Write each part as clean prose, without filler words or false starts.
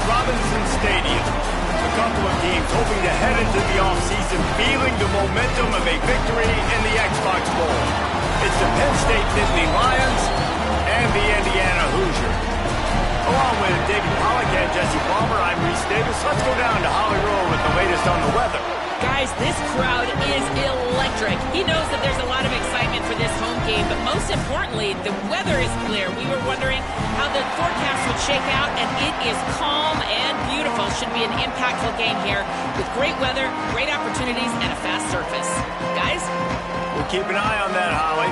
Robinson Stadium. A couple of teams hoping to head into the offseason feeling the momentum of a victory in the Xbox Bowl. It's the Penn State Nittany Lions and the Indiana Hoosiers. Along with David Pollack and Jesse Palmer, I'm Reese Davis. Let's go down to Holly Rowe with the latest on the weather. Guys, this crowd is electric. He knows that there's a lot of excitement for this home game, but most importantly, the weather is clear. We were wondering how the forecast would shake out, and it is calm and beautiful. Should be an impactful game here with great weather, great opportunities, and a fast surface. Guys? We'll keep an eye on that, Holly.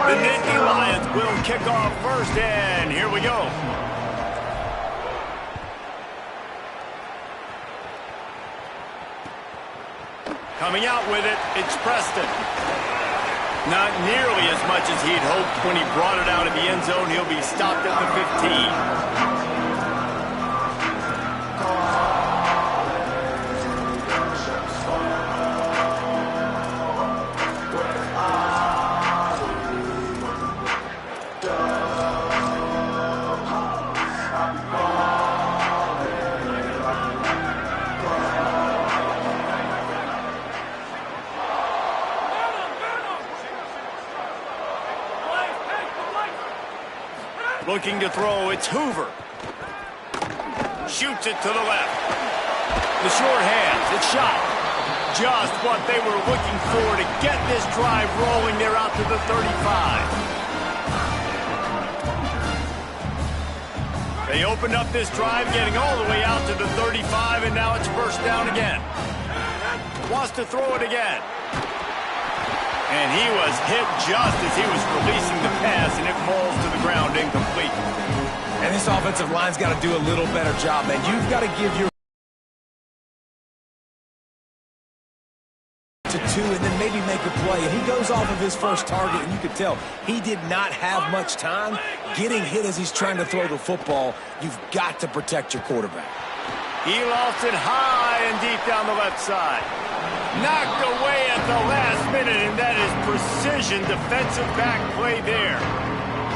The Nittany Lions will kick off first, and here we go. Coming out with it, it's Preston. Not nearly as much as he'd hoped when he brought it out of the end zone. He'll be stopped at the 15. Looking to throw, it's Hoover. Shoots it to the left. The short hands, it's shot. Just what they were looking for to get this drive rolling. They're out to the 35. They opened up this drive, getting all the way out to the 35, and now it's first down again. Wants to throw it again. And he was hit just as he was releasing the pass, and it falls to the ground incomplete. And this offensive line's got to do a little better job, man. You've got to give your to two and then maybe make a play. And he goes off of his first target, and you could tell he did not have much time getting hit as he's trying to throw the football. You've got to protect your quarterback. He lost it high and deep down the left side. Knocked away at the last minute, and that is precision defensive back play there.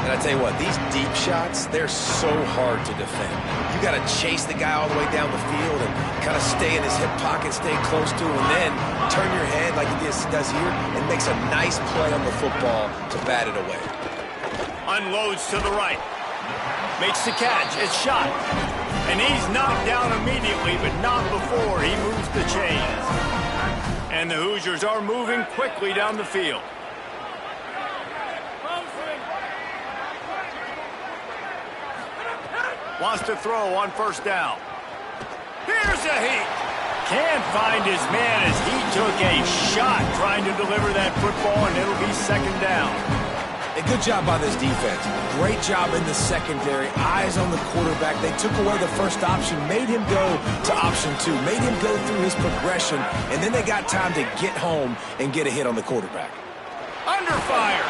And I tell you what, these deep shots, they're so hard to defend. You got to chase the guy all the way down the field and kind of stay in his hip pocket, stay close to him, and then turn your head like he does here and makes a nice play on the football to bat it away. Unloads to the right. Makes the catch. It's shot. And he's knocked down immediately, but not before he moves the chains. And the Hoosiers are moving quickly down the field. Wants to throw on first down. Here's a heat. Can't find his man as he took a shot trying to deliver that football, and it'll be second down. A good job by this defense. Great job in the secondary. Eyes on the quarterback. They took away the first option, made him go to option two, made him go through his progression, and then they got time to get home and get a hit on the quarterback. Under fire.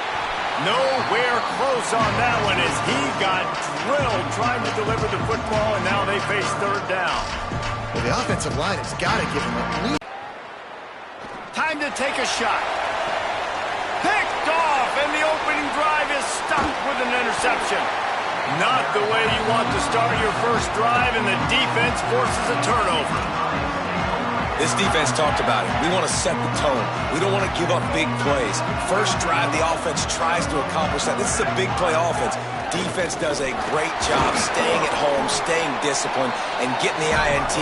Nowhere close on that one as he got drilled trying to deliver the football, and now they face third down. Well, the offensive line has got to give him a lead. Time to take a shot. Picked off, and the opening drive is stuck with an interception. Not the way you want to start your first drive, and the defense forces a turnover. This defense talked about it. We want to set the tone. We don't want to give up big plays. First drive, the offense tries to accomplish that. This is a big play offense. Defense does a great job staying at home, staying disciplined, and getting the INT.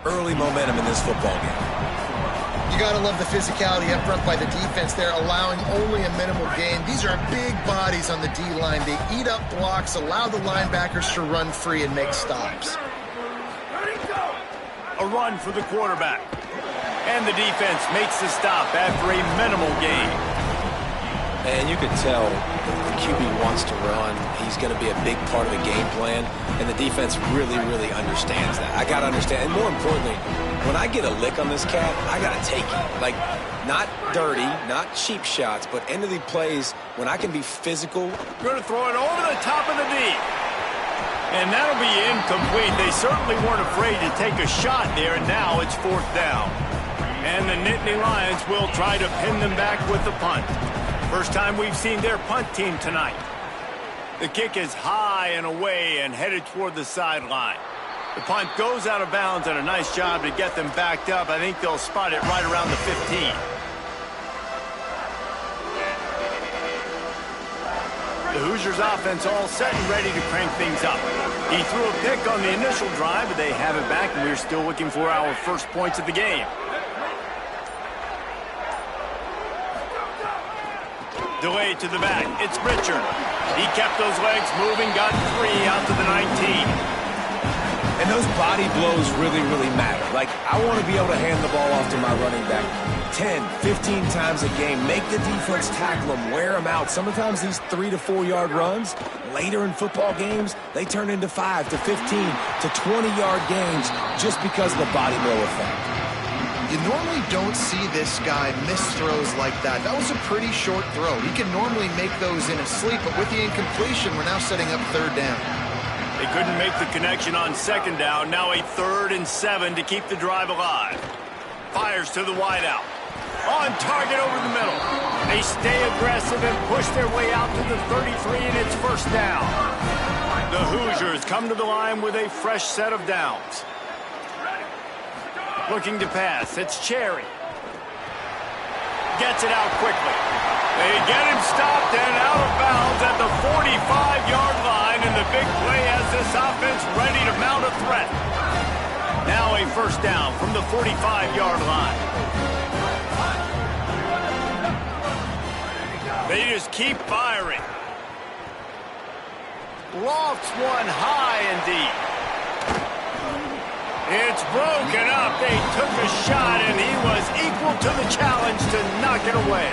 Early momentum in this football game. You gotta love the physicality up front by the defense there, allowing only a minimal gain. These are big bodies on the D-line. They eat up blocks, allow the linebackers to run free and make stops. A run for the quarterback. And the defense makes the stop after a minimal gain. And you can tell the QB wants to run. He's going to be a big part of the game plan, and the defense really, really understands that. I got to understand, and more importantly, when I get a lick on this cat, I got to take it. Like, not dirty, not cheap shots, but end of the plays when I can be physical. Going to throw it over the top of the knee. And that'll be incomplete. They certainly weren't afraid to take a shot there, and now it's 4th down. And the Nittany Lions will try to pin them back with the punt. First time we've seen their punt team tonight. The kick is high and away and headed toward the sideline. The punt goes out of bounds, and a nice job to get them backed up. I think they'll spot it right around the 15. The Hoosiers offense all set and ready to crank things up. He threw a pick on the initial drive, but they have it back, and we're still looking for our first points of the game. Delay to the back. It's Richard. He kept those legs moving, got 3 out to the 19. And those body blows really, really matter. Like, I want to be able to hand the ball off to my running back 10, 15 times a game. Make the defense tackle them, wear them out. Sometimes these 3 to 4 yard runs, later in football games, they turn into 5 to 15 to 20-yard gains just because of the body blow effect. You normally don't see this guy miss throws like that. That was a pretty short throw. He can normally make those in his sleep, but with the incompletion, we're now setting up 3rd down. They couldn't make the connection on 2nd down. Now a 3rd and 7 to keep the drive alive. Fires to the wideout. On target over the middle. They stay aggressive and push their way out to the 33, and it's 1st down. The Hoosiers come to the line with a fresh set of downs. Looking to pass. It's Cherry. Gets it out quickly. They get him stopped and out of bounds at the 45-yard line, and the big play has this offense ready to mount a threat. Now a 1st down from the 45-yard line. They just keep firing. Lofts one high and deep. It's broken up. They took a shot, and he was equal to the challenge to knock it away.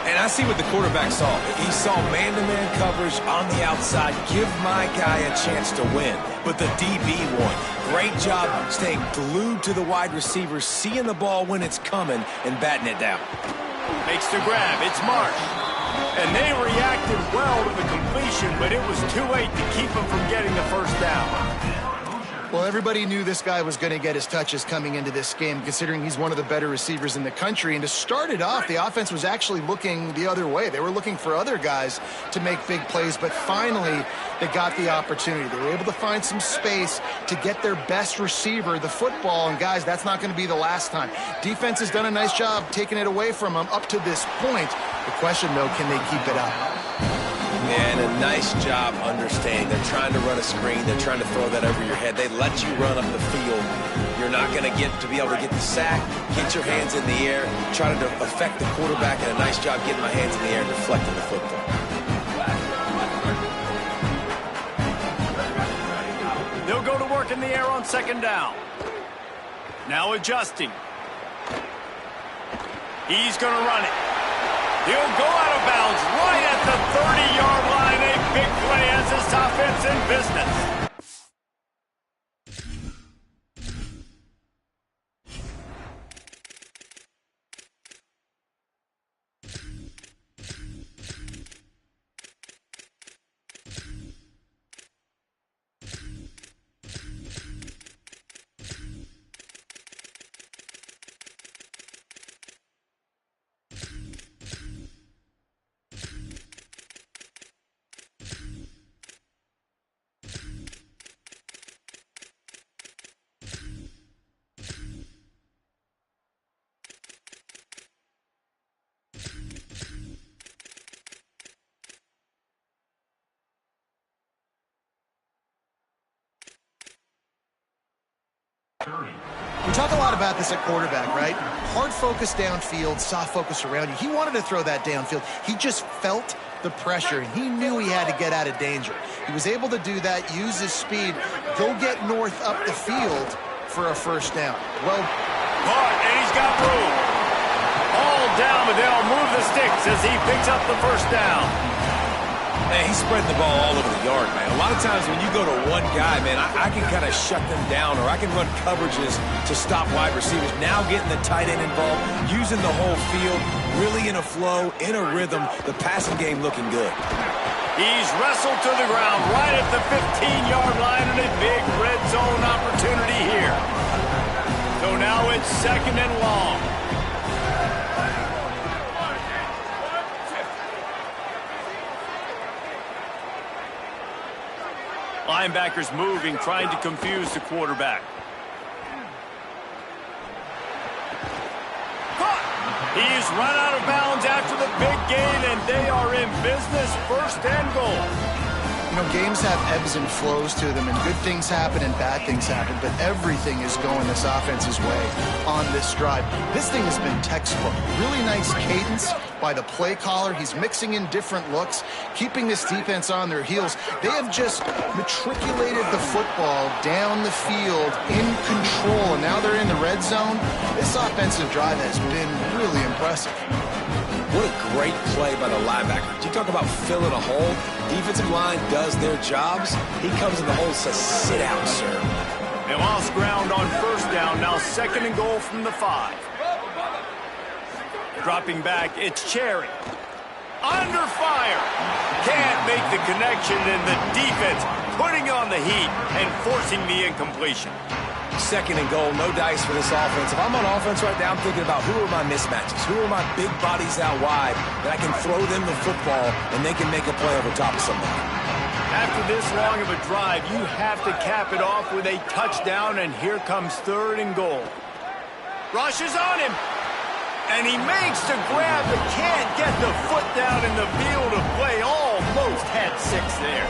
And I see what the quarterback saw. He saw man-to-man coverage on the outside. Give my guy a chance to win. But the DB won. Great job staying glued to the wide receiver, seeing the ball when it's coming, and batting it down. Makes the grab. It's Marsh. And they reacted well to the completion, but it was too late to keep him from getting the 1st down. Well, everybody knew this guy was going to get his touches coming into this game, considering he's one of the better receivers in the country. And to start it off, the offense was actually looking the other way. They were looking for other guys to make big plays, but finally they got the opportunity. They were able to find some space to get their best receiver the football. And, guys, that's not going to be the last time. Defense has done a nice job taking it away from them up to this point. The question, though, can they keep it up? And a nice job understanding. They're trying to run a screen. They're trying to throw that over your head. They let you run up the field. You're not going to be able to get the sack, get your hands in the air, try to affect the quarterback, and a nice job getting my hands in the air and deflecting the football. They'll go to work in the air on 2nd down. Now adjusting. He's going to run it. He'll go out of bounds right at the 30-yard line. A big play as this offense in business. talk a lot about this at quarterback, right? Hard focus downfield, soft focus around you. He wanted to throw that downfield. He just felt the pressure, and he knew he had to get out of danger. He was able to do that, use his speed, go get north up the field for a first down. Well, caught, and he's got room. All down, but they'll move the sticks as he picks up the first down. Man, he's spreading the ball all over the yard, man. A lot of times when you go to one guy, man, I can kind of shut them down, or I can run coverages to stop wide receivers. Now getting the tight end involved, using the whole field, really in a flow, in a rhythm, the passing game looking good. He's wrestled to the ground right at the 15-yard line, and a big red zone opportunity here. So now it's 2nd and long. Linebackers moving, trying to confuse the quarterback. He's run out of bounds after the big gain, and they are in business, 1st and goal. You know, games have ebbs and flows to them, and good things happen and bad things happen, but everything is going this offense's way on this drive. This thing has been textbook. Really nice cadence by the play caller. He's mixing in different looks, keeping this defense on their heels. They have just matriculated the football down the field in control, and now they're in the red zone. This offensive drive has been really impressive. What a great play by the linebacker. You talk about filling a hole. Defensive line does their jobs. He comes in the hole and says, sit down, sir. They lost ground on 1st down. Now 2nd and goal from the 5. Dropping back, it's Cherry. Under fire. Can't make the connection, and the defense putting on the heat and forcing the incompletion. 2nd and goal, no dice for this offense. If I'm on offense right now, I'm thinking about who are my mismatches? Who are my big bodies out wide that I can throw them the football and they can make a play over top of somebody? After this long of a drive, you have to cap it off with a touchdown, and here comes 3rd and goal. Rush is on him, and he makes the grab but can't get the foot down in the field of play. Almost had 6 there.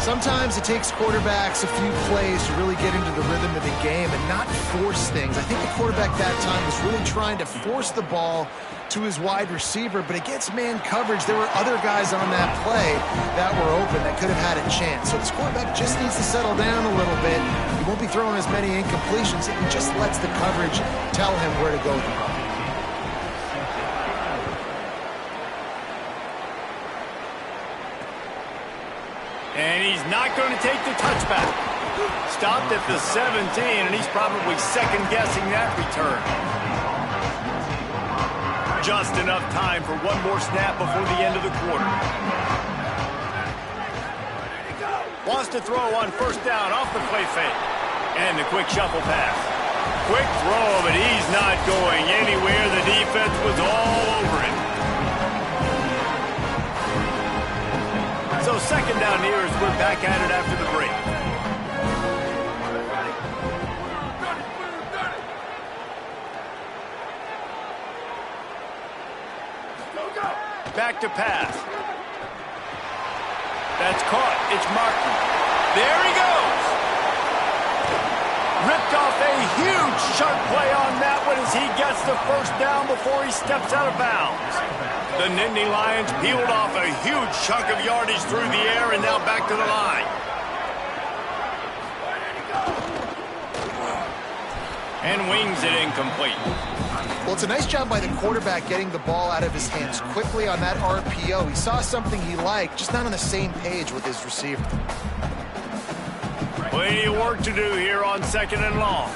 Sometimes it takes quarterbacks a few plays to really get into the rhythm of the game and not force things. I think the quarterback that time was really trying to force the ball to his wide receiver, but against man coverage, there were other guys on that play that were open that could have had a chance. So this quarterback just needs to settle down a little bit. He won't be throwing as many incompletions. He just lets the coverage tell him where to go with the ball. And he's not going to take the touchback. Stopped at the 17, and he's probably second-guessing that return. Just enough time for one more snap before the end of the quarter. Wants to throw on 1st down off the play fake. And the quick shuffle pass. Quick throw, but he's not going anywhere. The defense was all over him. So 2nd down here as we're back at it after the break. Back to pass. That's caught. It's Martin. There he goes. Ripped off a huge chunk play on that one as he gets the 1st down before he steps out of bounds. The Nittany Lions peeled off a huge chunk of yardage through the air, and now back to the line. And wings it incomplete. Well, it's a nice job by the quarterback getting the ball out of his hands quickly on that RPO. He saw something he liked, just not on the same page with his receiver. Plenty of work to do here on 2nd and long.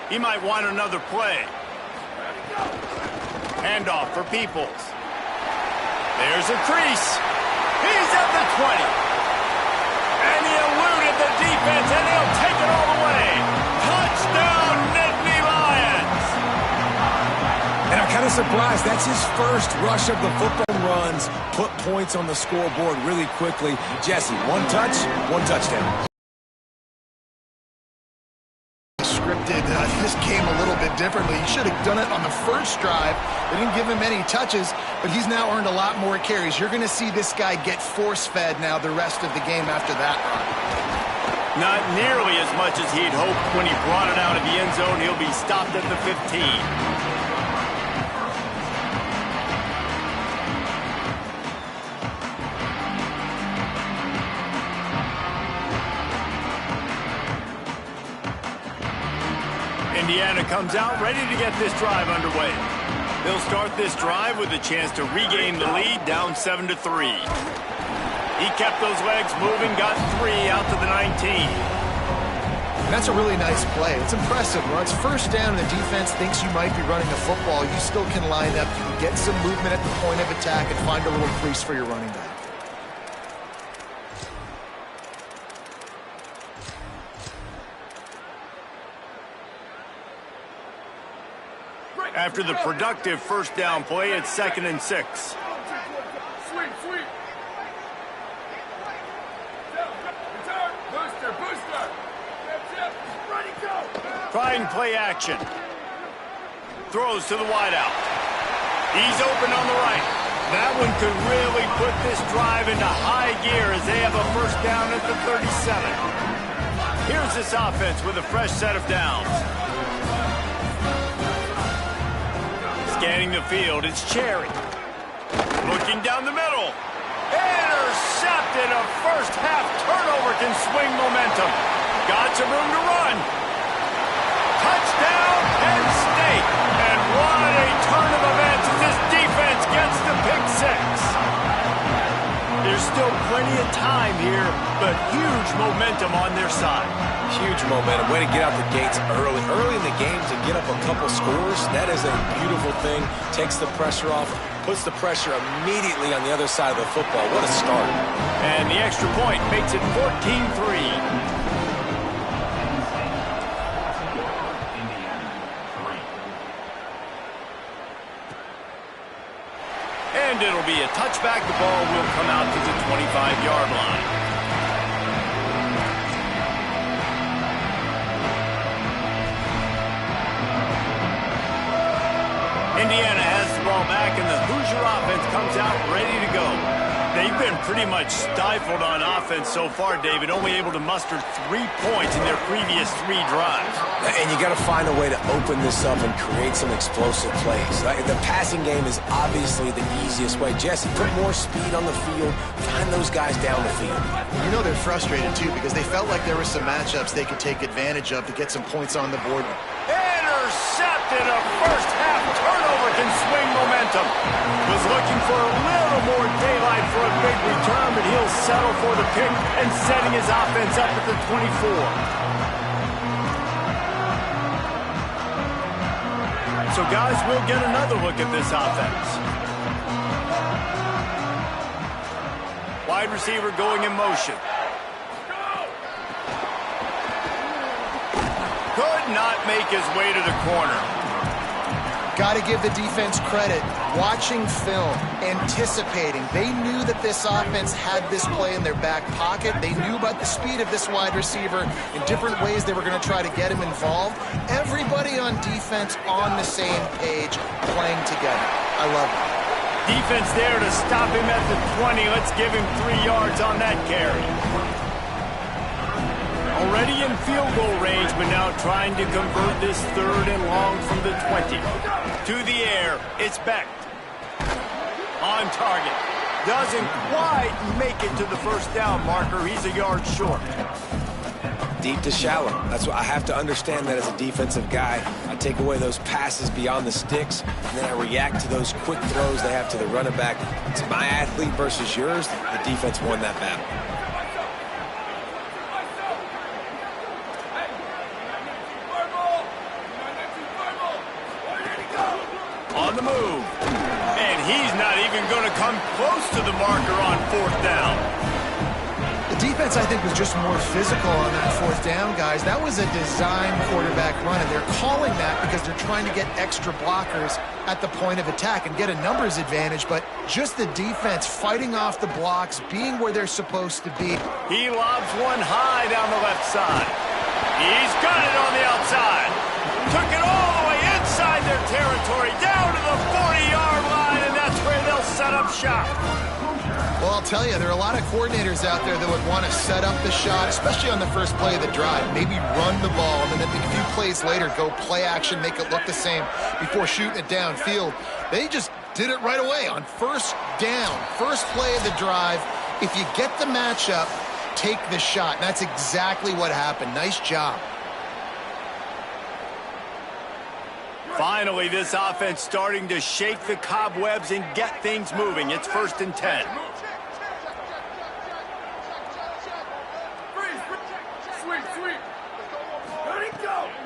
He might want another play. Handoff for Peoples. There's a crease. He's at the 20. And he eluded the defense, and he'll take it all the way. Touchdown, Nittany Lions. And I'm kind of surprised. That's his first rush of the football runs. Put points on the scoreboard really quickly. Jesse, 1 touch, 1 touchdown. Scripted this game a little bit differently. He should have done it on the first drive. They didn't give him any touches, but he's now earned a lot more carries. You're going to see this guy get force-fed now the rest of the game after that run. Not nearly as much as he'd hoped when he brought it out of the end zone. He'll be stopped at the 15. Indiana comes out ready to get this drive underway. They'll start this drive with a chance to regain the lead, down 7-3. He kept those legs moving, got 3 out to the 19. That's a really nice play. It's impressive. When it's first down and the defense thinks you might be running the football, you still can line up. You can get some movement at the point of attack and find a little crease for your running back. After the productive first down play, it's 2nd and 6. Trying play action. Throws to the wideout. He's open on the right. That one could really put this drive into high gear as they have a first down at the 37. Here's this offense with a fresh set of downs. Scanning the field, it's Cherry. Looking down the middle. Intercepted. A first half turnover can swing momentum. Got some room to run. Touchdown, Penn State. And what a turn of events as this defense gets the pick 6. There's still plenty of time here, but huge momentum on their side. Huge momentum. Way to get out the gates early. Early in the game to get up a couple scores, that is a beautiful thing. Takes the pressure off, puts the pressure immediately on the other side of the football. What a start. And the extra point makes it 14-3. And it'll be a touchback. The ball will come out to the 25-yard line. Indiana has the ball back, and the Hoosier offense comes out ready to go. They've been pretty much stifled on offense so far, David, only able to muster 3 points in their previous 3 drives. And you got to find a way to open this up and create some explosive plays. The passing game is obviously the easiest way. Jesse, put more speed on the field. Find those guys down the field. You know they're frustrated, too, because they felt like there were some matchups they could take advantage of to get some points on the board. Intercepted. A first half turnover can swing momentum. Was looking for a little more daylight for a big return, but he'll settle for the pick and setting his offense up at the 24. So guys, we'll get another look at this offense. Wide receiver going in motion. Could not make his way to the corner. Got to give the defense credit. Watching film, anticipating. They knew that this offense had this play in their back pocket. They knew about the speed of this wide receiver in different ways they were going to try to get him involved. Everybody on defense on the same page, playing together. I love it. Defense there to stop him at the 20. Let's give him 3 yards on that carry. Already in field goal range, but now trying to convert this 3rd and long from the 20. To the air, it's Beck. On target. Doesn't quite make it to the first down marker. He's a yard short. Deep to shallow. That's what I have to understand that as a defensive guy. I take away those passes beyond the sticks, and then I react to those quick throws they have to the running back. It's my athlete versus yours. The defense won that battle. On the move. And he's not even going to come close to the marker on 4th down. The defense, I think, was just more physical on that 4th down, guys. That was a design quarterback run, and they're calling that because they're trying to get extra blockers at the point of attack and get a numbers advantage, but just the defense fighting off the blocks, being where they're supposed to be. He lobs one high down the left side. He's got it on the outside. Took it all the way inside their territory, down to the 40-yard line, and that's where they'll set up shop. Well, I'll tell you, there are a lot of coordinators out there that would want to set up the shot, especially on the first play of the drive. Maybe run the ball, and then a few plays later, go play action, make it look the same before shooting it downfield. They just did it right away on first down, first play of the drive. If you get the matchup, take the shot. And that's exactly what happened. Nice job. Finally, this offense starting to shake the cobwebs and get things moving. It's 1st and 10.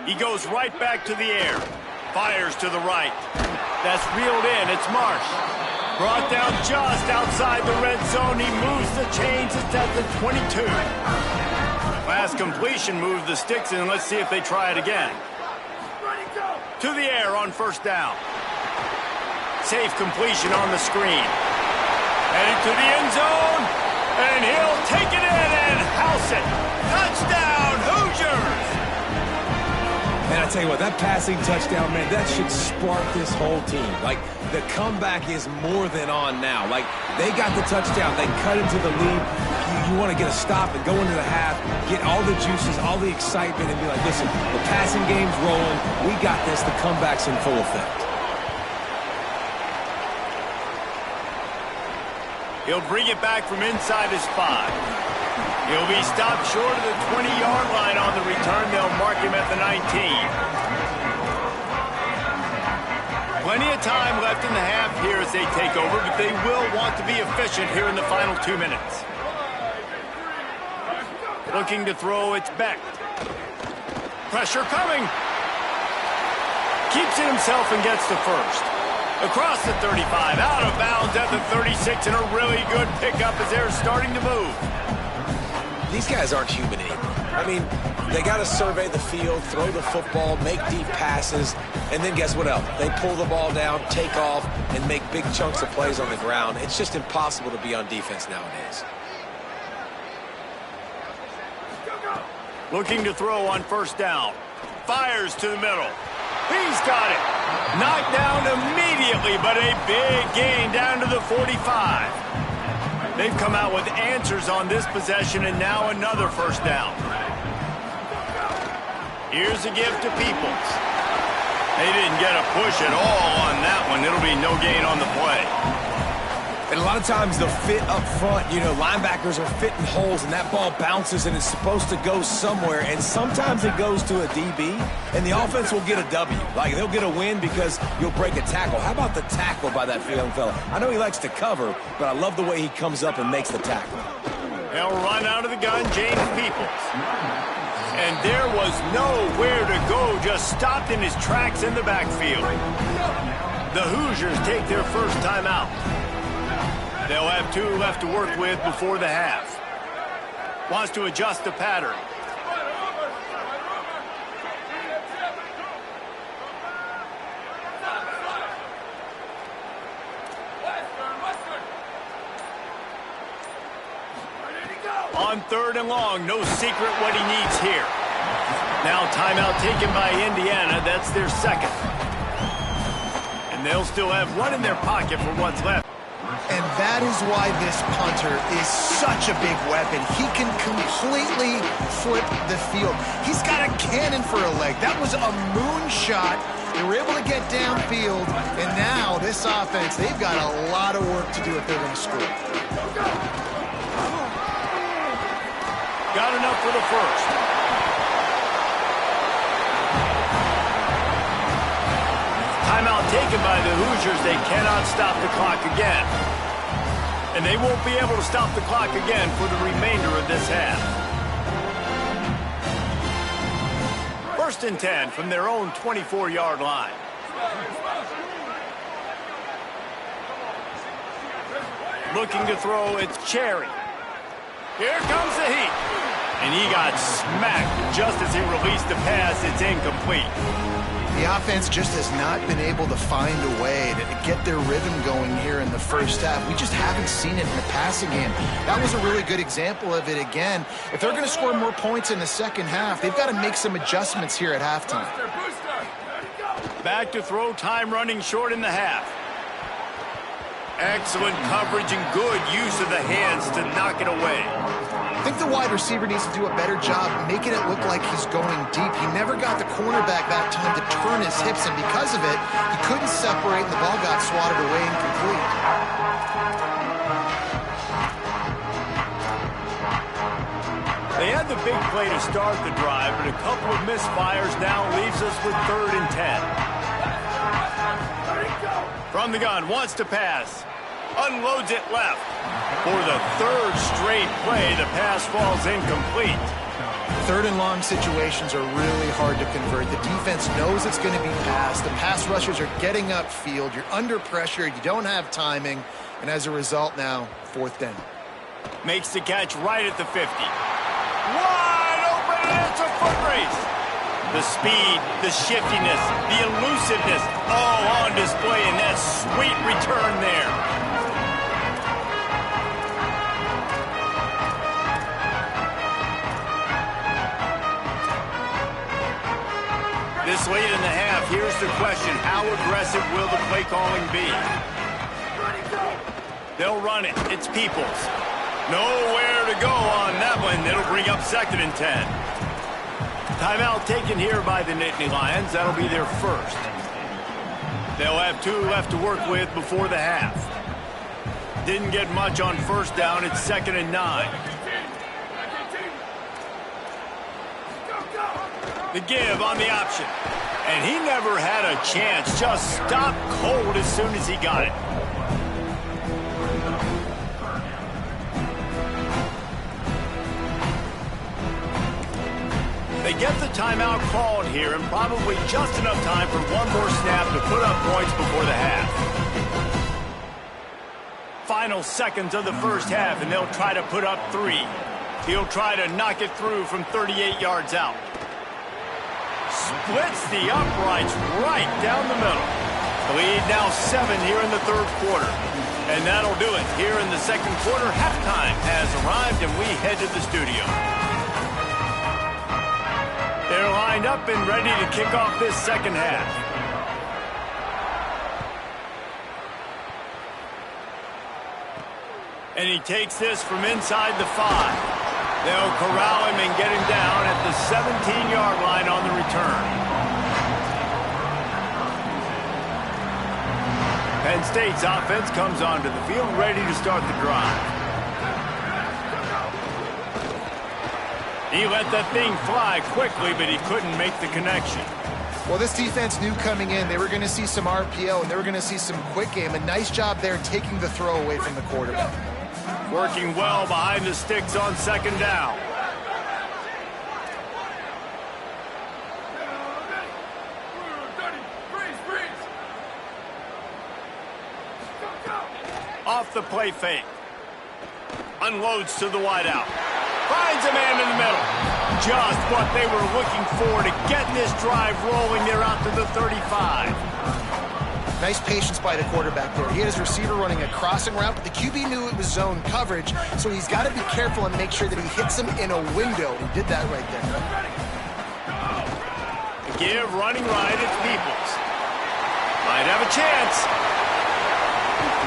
He goes right back to the air. Fires to the right. That's reeled in. It's Marsh. Brought down just outside the red zone. He moves the chains. It's at the 22. Last completion moves the sticks in. Let's see if they try it again. To the air on first down. Safe completion on the screen. Headed to the end zone. And he'll take it in and house it. Touchdown, Hoosiers! And I tell you what, that passing touchdown, man, that should spark this whole team. Like, the comeback is more than on now. Like, they got the touchdown. They cut into the lead. You want to get a stop and go into the half, get all the juices, all the excitement, and be like, listen, the passing game's rolling. We got this. The comeback's in full effect. He'll bring it back from inside his 5. He'll be stopped short of the 20-yard line on the return. They'll mark him at the 19. Plenty of time left in the half here as they take over, but they will want to be efficient here in the final 2 minutes. Looking to throw, it's Beck. Pressure coming. Keeps it himself and gets the first. Across the 35, out of bounds at the 36, and a really good pickup as they're starting to move. These guys aren't human anymore. I mean, they got to survey the field, throw the football, make deep passes, and then guess what else? They pull the ball down, take off, and make big chunks of plays on the ground. It's just impossible to be on defense nowadays. Looking to throw on first down. Fires to the middle. He's got it. Knocked down immediately, but a big gain down to the 45. They've come out with answers on this possession, and now another first down. Here's a give to Peoples. They didn't get a push at all on that one. It'll be no gain on the play. And a lot of times the fit up front, you know, linebackers are fitting holes, and that ball bounces, and it's supposed to go somewhere, and sometimes it goes to a DB, and the offense will get a W. Like, they'll get a win because you'll break a tackle. How about the tackle by that young fella? I know he likes to cover, but I love the way he comes up and makes the tackle. They'll run out of the gun, James Peoples. And there was nowhere to go, just stopped in his tracks in the backfield. The Hoosiers take their first timeout. They'll have 2 left to work with before the half. Wants to adjust the pattern. On 3rd and long, no secret what he needs here. Now timeout taken by Indiana. That's their second. And they'll still have 1 in their pocket for what's left. And that is why this punter is such a big weapon. He can completely flip the field. He's got a cannon for a leg. That was a moonshot. They were able to get downfield, and now this offense, they've got a lot of work to do if they're going to score. Got enough for the first. Timeout taken by the Hoosiers. They cannot stop the clock again. And they won't be able to stop the clock again for the remainder of this half. 1st and 10 from their own 24-yard line. Looking to throw, it's Cherry. Here comes the heat. And he got smacked just as he released the pass. It's incomplete. The offense just has not been able to find a way to get their rhythm going here in the first half. We just haven't seen it in the passing game. That was a really good example of it again. If they're going to score more points in the second half, they've got to make some adjustments here at halftime. Back to throw, time running short in the half. Excellent coverage and good use of the hands to knock it away. I think the wide receiver needs to do a better job making it look like he's going deep. He never got the cornerback that time to turn his hips, and because of it, he couldn't separate, and the ball got swatted away incomplete. They had the big play to start the drive, but a couple of misfires now leaves us with 3rd and 10. From the gun, wants to pass. Unloads it left. For the 3rd straight play, the pass falls incomplete. 3rd and long situations are really hard to convert. The defense knows it's going to be passed. The pass rushers are getting upfield. You're under pressure. You don't have timing. And as a result now, 4th down. Makes the catch right at the 50. Wide open, and it's a foot race. The speed, the shiftiness, the elusiveness, all on display in that sweet return there. This late in the half, here's the question: how aggressive will the play calling be? They'll run it. It's Peoples. Nowhere to go on that one. It'll bring up 2nd and 10. Timeout taken here by the Nittany Lions. That'll be their first. They'll have 2 left to work with before the half. Didn't get much on 1st down. It's 2nd and 9. The give on the option. And he never had a chance. Just stopped cold as soon as he got it. They get the timeout called here, and probably just enough time for one more snap to put up points before the half. Final seconds of the 1st half, and they'll try to put up 3. He'll try to knock it through from 38 yards out. Splits the uprights right down the middle. The lead now 7 here in the 3rd quarter. And that'll do it here in the 2nd quarter. Halftime has arrived, and we head to the studio. They're lined up and ready to kick off this 2nd half. And he takes this from inside the 5. They'll corral him and get him down at the 17-yard line on the return. Penn State's offense comes onto the field ready to start the drive. He let that thing fly quickly, but he couldn't make the connection. Well, this defense knew coming in they were going to see some RPO and they were going to see some quick game. A nice job there taking the throw away from the quarterback. Working well behind the sticks on 2nd down. Off the play fake. Unloads to the wideout. Finds a man in the middle. Just what they were looking for to get this drive rolling. They're out to the 35. Nice patience by the quarterback there. He had his receiver running a crossing route, but the QB knew it was zone coverage, so he's got to be careful and make sure that he hits him in a window. He did that right there. The give running right, it's Peoples. Might have a chance.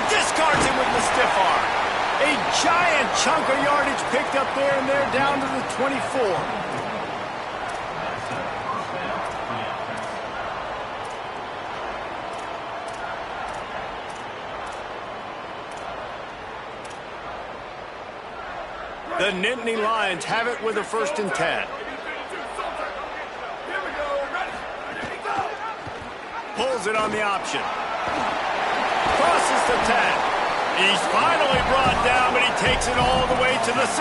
Discards him with the stiff arm. A giant chunk of yardage picked up there, and they're down to the 24. The Nittany Lions have it with a 1st and 10. Pulls it on the option. Crosses the 10. He's finally brought down, but he takes it all the way to the 6.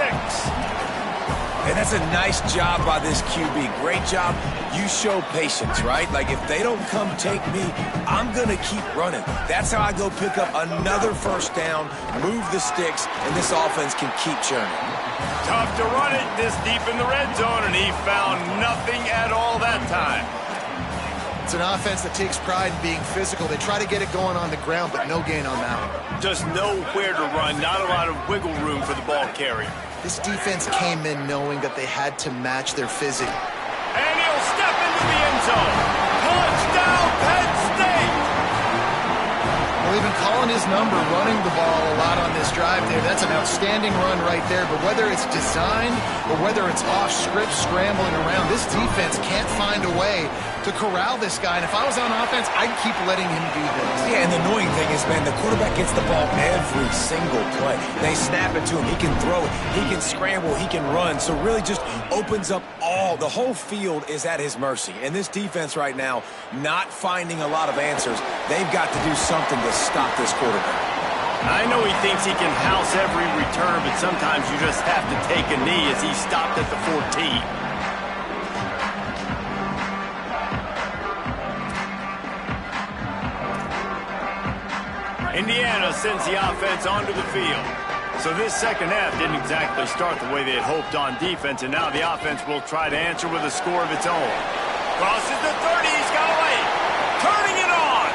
And that's a nice job by this QB. Great job. You show patience, right? Like, if they don't come take me, I'm going to keep running. That's how I go pick up another 1st down, move the sticks, and this offense can keep churning. Tough to run it this deep in the red zone, and he found nothing at all that time. It's an offense that takes pride in being physical. They try to get it going on the ground, but no gain on that one. Just nowhere to run, not a lot of wiggle room for the ball carrier. This defense came in knowing that they had to match their physique. And he'll step into the end zone. Touchdown, Penn State! Well, even calling his number, running the ball a lot on this drive there. That's an outstanding run right there. But whether it's designed or whether it's off script, scrambling around, this defense can't find a way to corral this guy. And if I was on offense, I'd keep letting him do this. Yeah, and the annoying thing is, man, the quarterback gets the ball every single play. They snap it to him. He can throw it. He can scramble. He can run. So really just opens up the whole field is at his mercy. And this defense right now, not finding a lot of answers. They've got to do something to stop this quarterback. I know he thinks he can house every return, but sometimes you just have to take a knee as he stopped at the 14. Indiana sends the offense onto the field. So this second half didn't exactly start the way they had hoped on defense, and now the offense will try to answer with a score of its own. Crosses the 30, he's got away. Turning it on.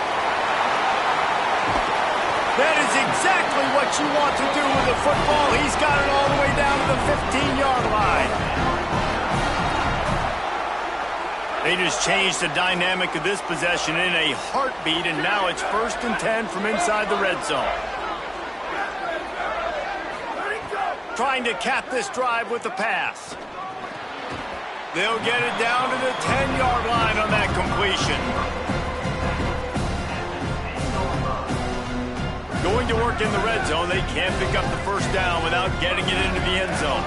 That is exactly what you want to do with a football. He's got it all the way down to the 15-yard line. They just changed the dynamic of this possession in a heartbeat, and now it's 1st and 10 from inside the red zone. Trying to cap this drive with the pass. They'll get it down to the 10-yard line on that completion. Going to work in the red zone, they can't pick up the first down without getting it into the end zone.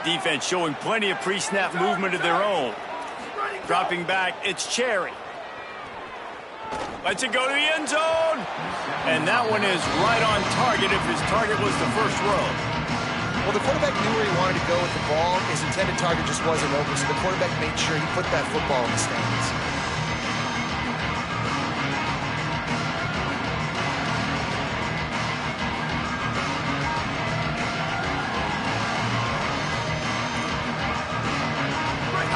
Defense showing plenty of pre-snap movement of their own. Dropping back, it's Cherry. Lets it go to the end zone. And that one is right on target if his target was the first row. Well, the quarterback knew where he wanted to go with the ball. His intended target just wasn't open, so the quarterback made sure he put that football in the stands.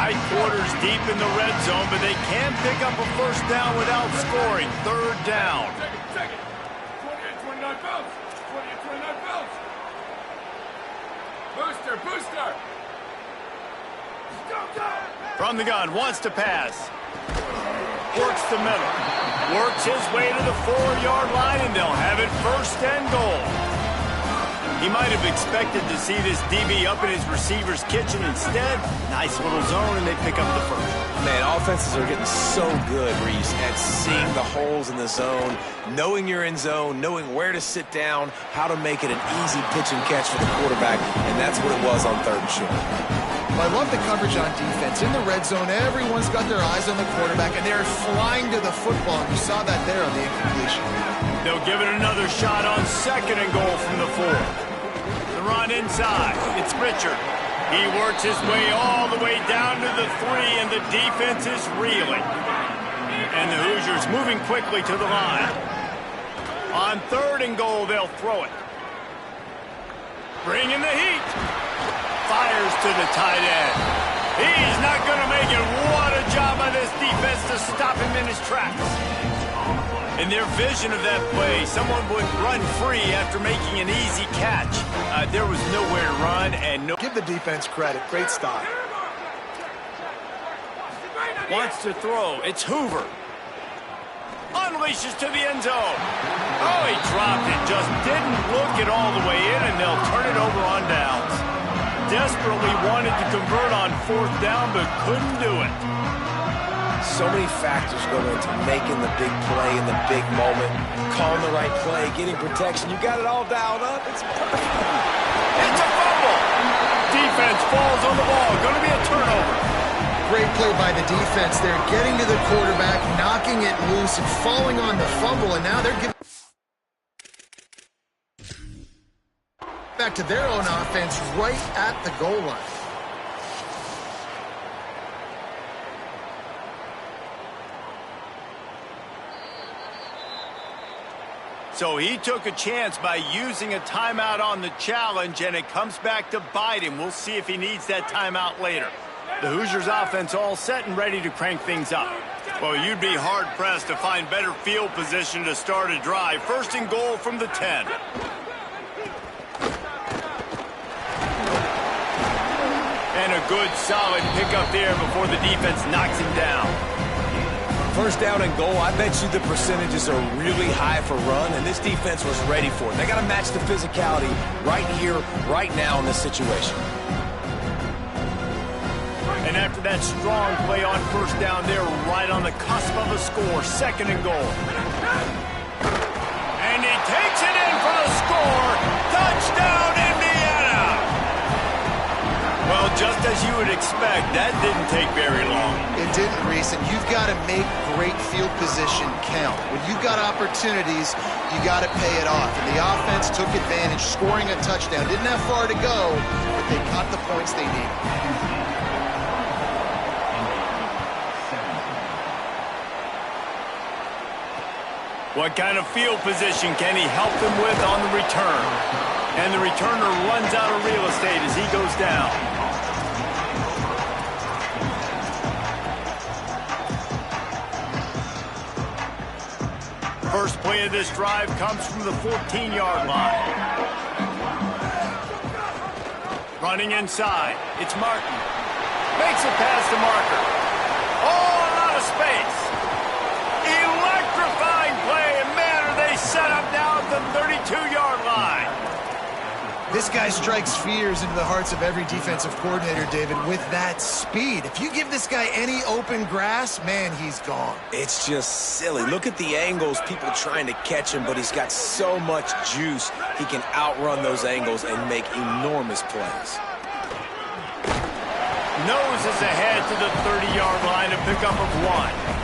Tight quarters deep in the red zone, but they can pick up a first down without scoring. 3rd down. Take it. 28, 29 belts. 28, 29 belts. Booster. From the gun, wants to pass. Works the middle. Works his way to the 4-yard line, and they'll have it 1st and goal. He might have expected to see this DB up in his receiver's kitchen. Instead, nice little zone, and they pick up the first. Man, offenses are getting so good, Reese, at seeing the holes in the zone, knowing you're in zone, knowing where to sit down, how to make it an easy pitch and catch for the quarterback, and that's what it was on 3rd and short. Well, I love the coverage on defense. In the red zone, everyone's got their eyes on the quarterback, and they're flying to the football. You saw that there on the incompletion. They'll give it another shot on 2nd and goal from the 4. The run inside. It's Richard. He works his way all the way down to the 3, and the defense is reeling. And the Hoosiers moving quickly to the line. On 3rd and goal, they'll throw it. Bring in the heat. Fires to the tight end. He's not going to make it. What a job by this defense to stop him in his tracks. In their vision of that play, someone would run free after making an easy catch. There was nowhere to run and no... Give the defense credit. Great stop. Wants to throw. It's Hoover. Unleashes to the end zone. Oh, he dropped it. Just didn't look it all the way in, and they'll turn it over on downs. Desperately wanted to convert on 4th down, but couldn't do it. So many factors go into making the big play in the big moment, calling the right play, getting protection. You got it all dialed up. It's perfect. It's a fumble. Defense falls on the ball. Going to be a turnover. Great play by the defense. They're getting to the quarterback, knocking it loose, and falling on the fumble, and now they're giving back to their own offense right at the goal line. So he took a chance by using a timeout on the challenge, and it comes back to bite him. We'll see if he needs that timeout later. The Hoosiers offense all set and ready to crank things up. Well, you'd be hard-pressed to find better field position to start a drive. 1st and goal from the 10. And a good, solid pickup there before the defense knocks him down. First down and goal, I bet you the percentages are really high for run, and this defense was ready for it. They got to match the physicality right here, right now in this situation. And after that strong play on first down, they're right on the cusp of a score. Second and goal. And he takes it in for the score. Touchdown, Indiana! Well, just as you would expect, that didn't take very long. It didn't, Reese, and you've got to make great field position count. When you've got opportunities, you got to pay it off. And the offense took advantage, scoring a touchdown. Didn't have far to go, but they got the points they needed. What kind of field position can he help them with on the return? And the returner runs out of real estate as he goes down. First play of this drive comes from the 14-yard line. Running inside, it's Martin. Makes a pass to Marker. Oh, out of space. Electrifying play, and man, are they set up now at the 32-yard line. This guy strikes fears into the hearts of every defensive coordinator, David, with that speed. If you give this guy any open grass, man, he's gone. It's just silly. Look at the angles, people trying to catch him, but he's got so much juice. He can outrun those angles and make enormous plays. Noses ahead to the 30-yard line, a pickup of 1.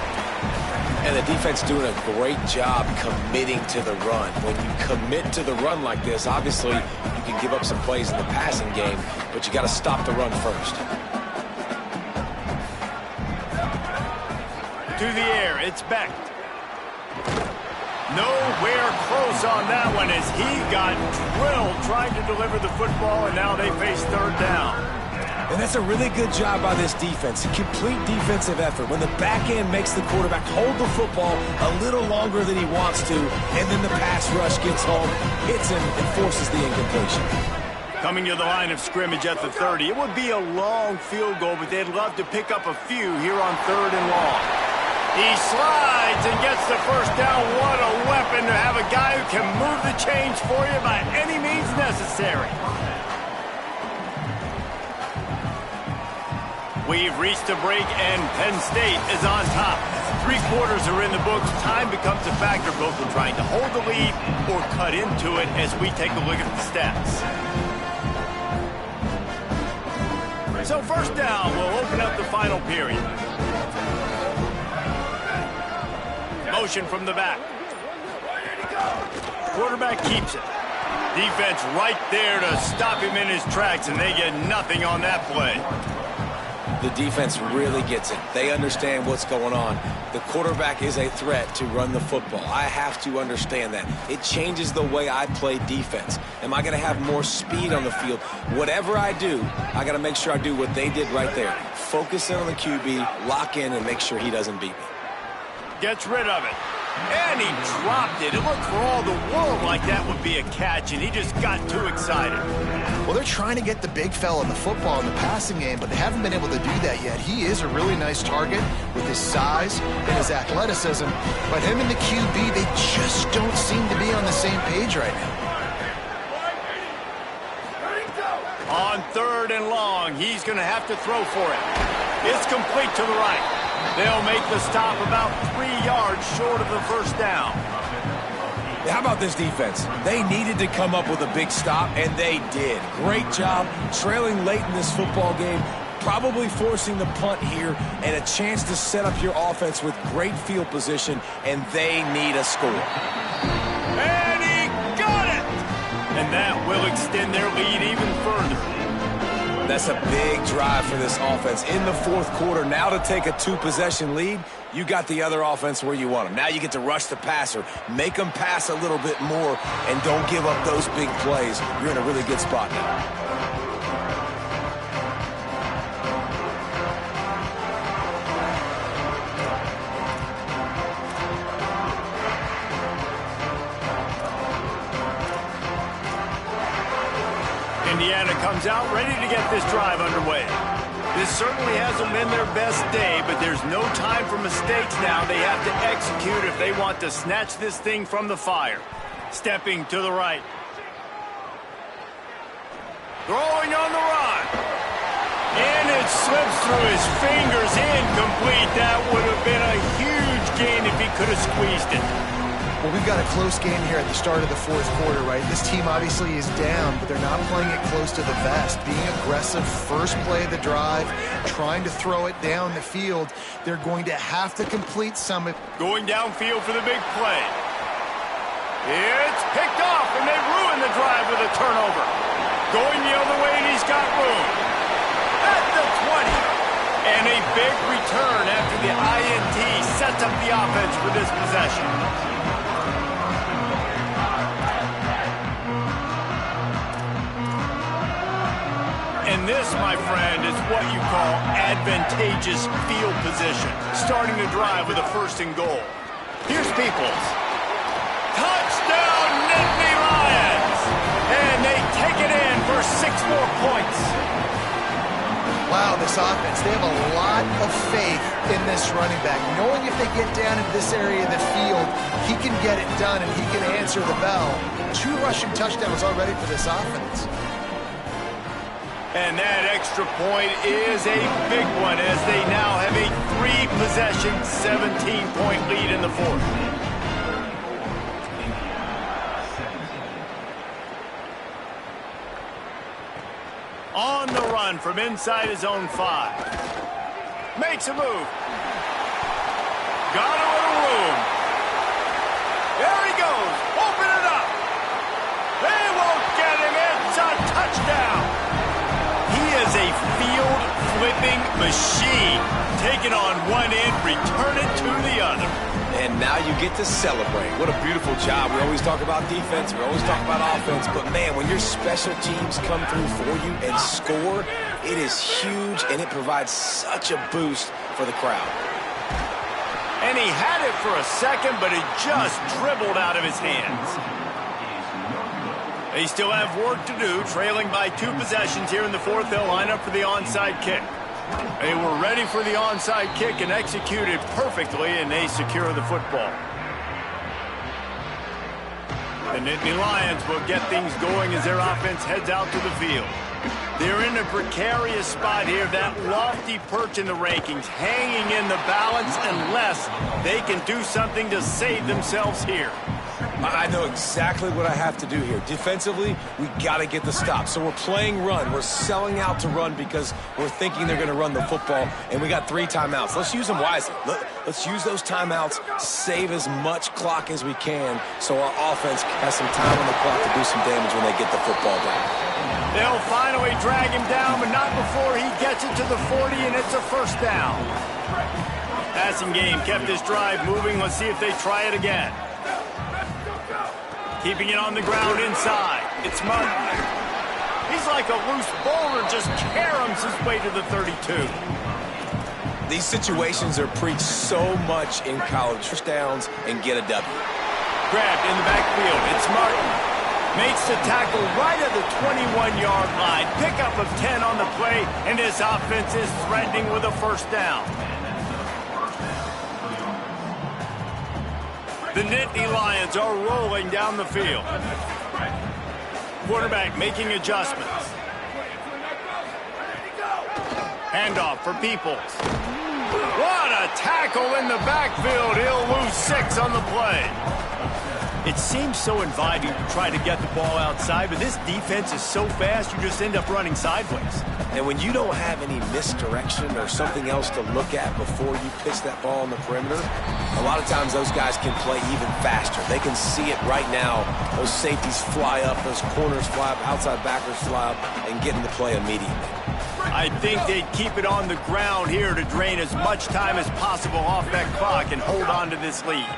And the defense doing a great job committing to the run. When you commit to the run like this, obviously you can give up some plays in the passing game, but you got to stop the run first. To the air, it's Beck. Nowhere close on that one as he got drilled trying to deliver the football, and now they face third down. And that's a really good job by this defense. A complete defensive effort. When the back end makes the quarterback hold the football a little longer than he wants to, and then the pass rush gets home, hits him, and forces the incompletion. Coming to the line of scrimmage at the 30. It would be a long field goal, but they'd love to pick up a few here on third and long. He slides and gets the first down. What a weapon to have a guy who can move the chains for you by any means necessary. We've reached a break, and Penn State is on top. 3 quarters are in the books. Time becomes a factor, both in trying to hold the lead or cut into it as we take a look at the stats. So first down will open up the final period. Motion from the back. Quarterback keeps it. Defense right there to stop him in his tracks, and they get nothing on that play. The defense really gets it. They understand what's going on. The quarterback is a threat to run the football. I have to understand that. It changes the way I play defense. Am I going to have more speed on the field? Whatever I do, I got to make sure I do what they did right there. Focus in on the QB, lock in, and make sure he doesn't beat me. Gets rid of it. And he dropped it. It looked for all the world like that would be a catch, and he just got too excited. Well, they're trying to get the big fella the football in the passing game, but they haven't been able to do that yet. He is a really nice target with his size and his athleticism, but him and the QB, they just don't seem to be on the same page right now. On third and long, he's going to have to throw for it. It's complete to the right. They'll make the stop about 3 yards short of the first down. How about this defense? They needed to come up with a big stop, and they did. Great job trailing late in this football game, probably forcing the punt here, and a chance to set up your offense with great field position, and they need a score. And he got it! And that will extend their lead even further. That's a big drive for this offense in the fourth quarter. Now to take a 2-possession lead, you got the other offense where you want them. Now you get to rush the passer, make them pass a little bit more, and don't give up those big plays. You're in a really good spot now. Indiana comes out ready to get this drive underway. This certainly hasn't been their best day, but there's no time for mistakes now. They have to execute if they want to snatch this thing from the fire. Stepping to the right. Throwing on the run. And it slips through his fingers. Incomplete. That would have been a huge gain if he could have squeezed it. Well, we've got a close game here at the start of the fourth quarter, right? This team obviously is down, but they're not playing it close to the vest. Being aggressive, first play of the drive, trying to throw it down the field. They're going to have to complete some. Going downfield for the big play. It's picked off, and they ruin the drive with a turnover. Going the other way, and he's got room. At the 20. And a big return after the INT sets up the offense for this possession. And this, my friend, is what you call advantageous field position. Starting the drive with a first and goal. Here's Peoples. Touchdown, Nittany Lions! And they take it in for 6 more points. Wow, this offense, they have a lot of faith in this running back. Knowing if they get down in this area of the field, he can get it done and he can answer the bell. 2 rushing touchdowns already for this offense. And that extra point is a big one as they now have a 3-possession, 17-point lead in the fourth. On the run from inside his own 5. Makes a move. Got a little room. There he goes. Open it up. They won't get him. It's a touchdown. He is a field-flipping machine. Take it on one end, return it to the other. And now you get to celebrate. What a beautiful job. We always talk about defense. We always talk about offense. But, man, when your special teams come through for you and score, it is huge, and it provides such a boost for the crowd. And he had it for a second, but it just dribbled out of his hands. They still have work to do, trailing by 2 possessions here in the fourth. They'll line up for the onside kick. They were ready for the onside kick and executed perfectly, and they secure the football. The Nittany Lions will get things going as their offense heads out to the field. They're in a precarious spot here, that lofty perch in the rankings, hanging in the balance unless they can do something to save themselves here. I know exactly what I have to do here. Defensively, we got to get the stop. So we're playing run. We're selling out to run because we're thinking they're going to run the football, and we got 3 timeouts. Let's use them wisely. Let's use those timeouts, save as much clock as we can so our offense has some time on the clock to do some damage when they get the football back. They'll finally drag him down, but not before he gets it to the 40, and it's a first down. Passing game kept this drive moving. Let's see if they try it again. Keeping it on the ground inside. It's Martin. He's like a loose boulder, just caroms his way to the 32. These situations are preached so much in college. First downs and get a W. Grabbed in the backfield. It's Martin. Makes the tackle right at the 21-yard line. Pickup of 10 on the play, and this offense is threatening with a first down. The Nittany Lions are rolling down the field. Quarterback making adjustments. Handoff for Peoples. What a tackle in the backfield. He'll lose 6 on the play. It seems so inviting to try to get the ball outside, but this defense is so fast you just end up running sideways. And when you don't have any misdirection or something else to look at before you pitch that ball on the perimeter, a lot of times those guys can play even faster. They can see it right now. Those safeties fly up, those corners fly up, outside backers fly up, and get into play immediately. I think they'd keep it on the ground here to drain as much time as possible off that clock and hold on to this lead.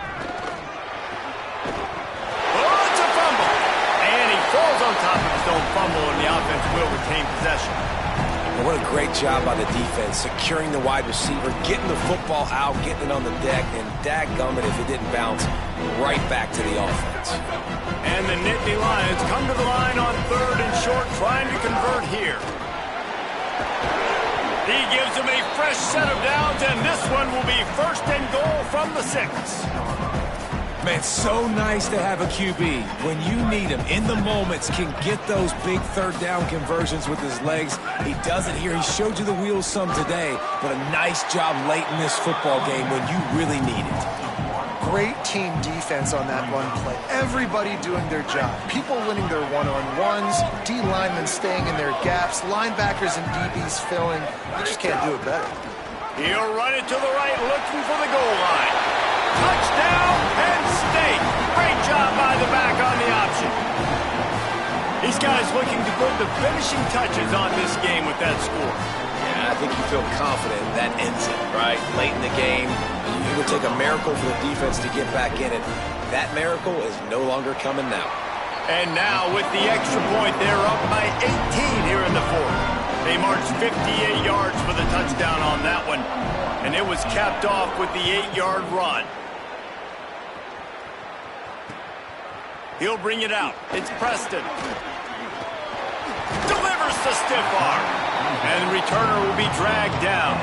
Falls on top of his own fumble, and the offense will retain possession. And what a great job by the defense, securing the wide receiver, getting the football out, getting it on the deck, and dadgummit if it didn't bounce, right back to the offense. And the Nittany Lions come to the line on 3rd and short, trying to convert here. He gives him a fresh set of downs, and this one will be first and goal from the 6. Man, so nice to have a QB. When you need him, in the moments, can get those big third down conversions with his legs. He does it here. He showed you the wheels some today, but a nice job late in this football game when you really need it. Great team defense on that run play. Everybody doing their job. People winning their one-on-ones, D linemen staying in their gaps, linebackers and DBs filling. You just can't do it better. He'll run it to the right, looking for the goal line. Touchdown, Penn State. Great job by the back on the option. These guys looking to put the finishing touches on this game with that score. Yeah, I think you feel confident that ends it, right? Late in the game, it would take a miracle for the defense to get back in it. That miracle is no longer coming now. And now with the extra point, they're up by 18 here in the 4th. They marched 58 yards for the touchdown on that one, and it was capped off with the 8-yard run. He'll bring it out. It's Preston. Delivers the stiff arm. And the returner will be dragged down.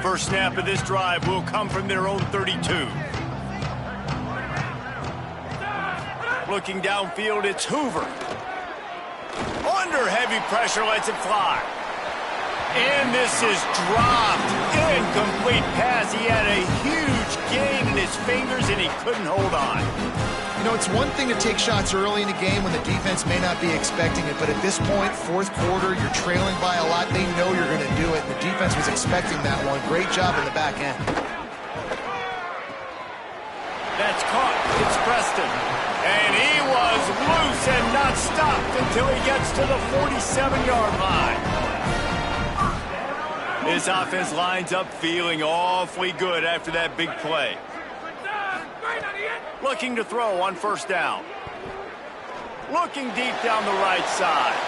First snap of this drive will come from their own 32. Looking downfield, it's Hoover. Under heavy pressure, lets it fly. And this is dropped. Incomplete pass. He had a huge gain in his fingers, and he couldn't hold on. You know, it's one thing to take shots early in a game when the defense may not be expecting it, but at this point, 4th quarter, you're trailing by a lot. They know you're going to do it, and the defense was expecting that one. Great job in the back end. That's caught. It's Preston. And he was loose and not stopped until he gets to the 47-yard line. This offense lines up feeling awfully good after that big play. Looking to throw on first down. Looking deep down the right side.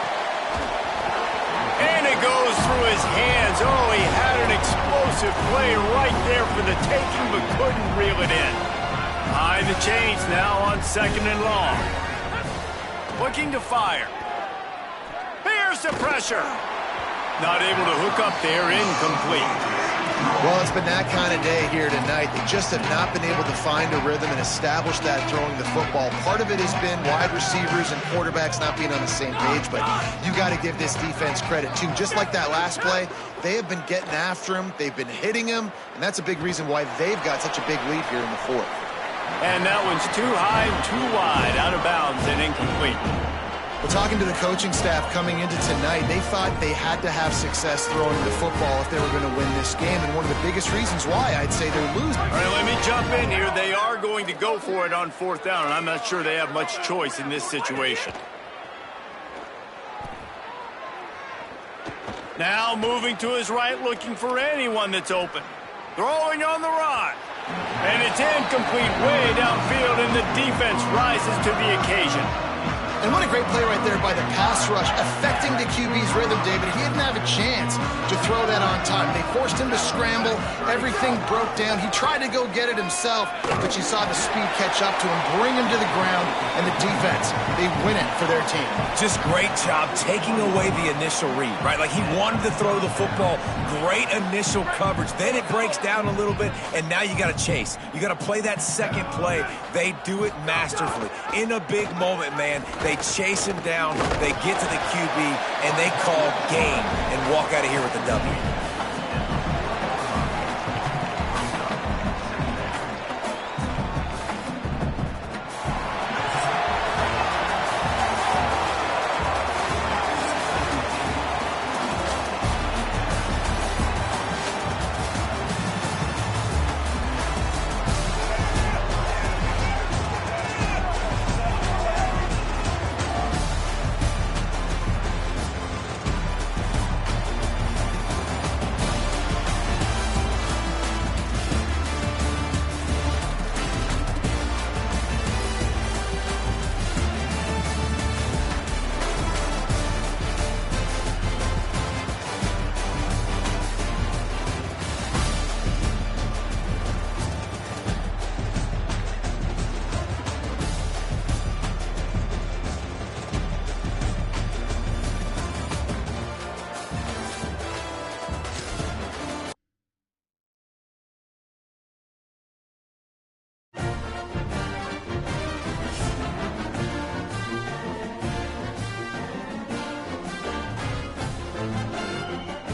And it goes through his hands. Oh, he had an explosive play right there for the taking, but couldn't reel it in. Behind the chains now on 2nd and long. Looking to fire. Here's the pressure. Not able to hook up there, incomplete. Well, it's been that kind of day here tonight. They just have not been able to find a rhythm and establish that throwing the football. Part of it has been wide receivers and quarterbacks not being on the same page, but you got to give this defense credit, too. Just like that last play, they have been getting after him. They've been hitting him, and that's a big reason why they've got such a big lead here in the 4th. And that one's too high and too wide, out of bounds and incomplete. Well, talking to the coaching staff coming into tonight, they thought they had to have success throwing the football if they were going to win this game, and one of the biggest reasons why I'd say they're losing. All right, let me jump in here. They are going to go for it on 4th down, and I'm not sure they have much choice in this situation. Now moving to his right, looking for anyone that's open. Throwing on the run. And it's incomplete way downfield, and the defense rises to the occasion. And what a great play right there by the pass rush, affecting the QB's rhythm, David. He didn't have a chance to throw that on time. They forced him to scramble. Everything broke down. He tried to go get it himself, but you saw the speed catch up to him, bring him to the ground, and the defense, they win it for their team. Just great job taking away the initial read, right? Like he wanted to throw the football. Great initial coverage. Then it breaks down a little bit, and now you got to chase. You got to play that second play. They do it masterfully. In a big moment, man, they chase him down, they get to the QB, and they call game and walk out of here with the W.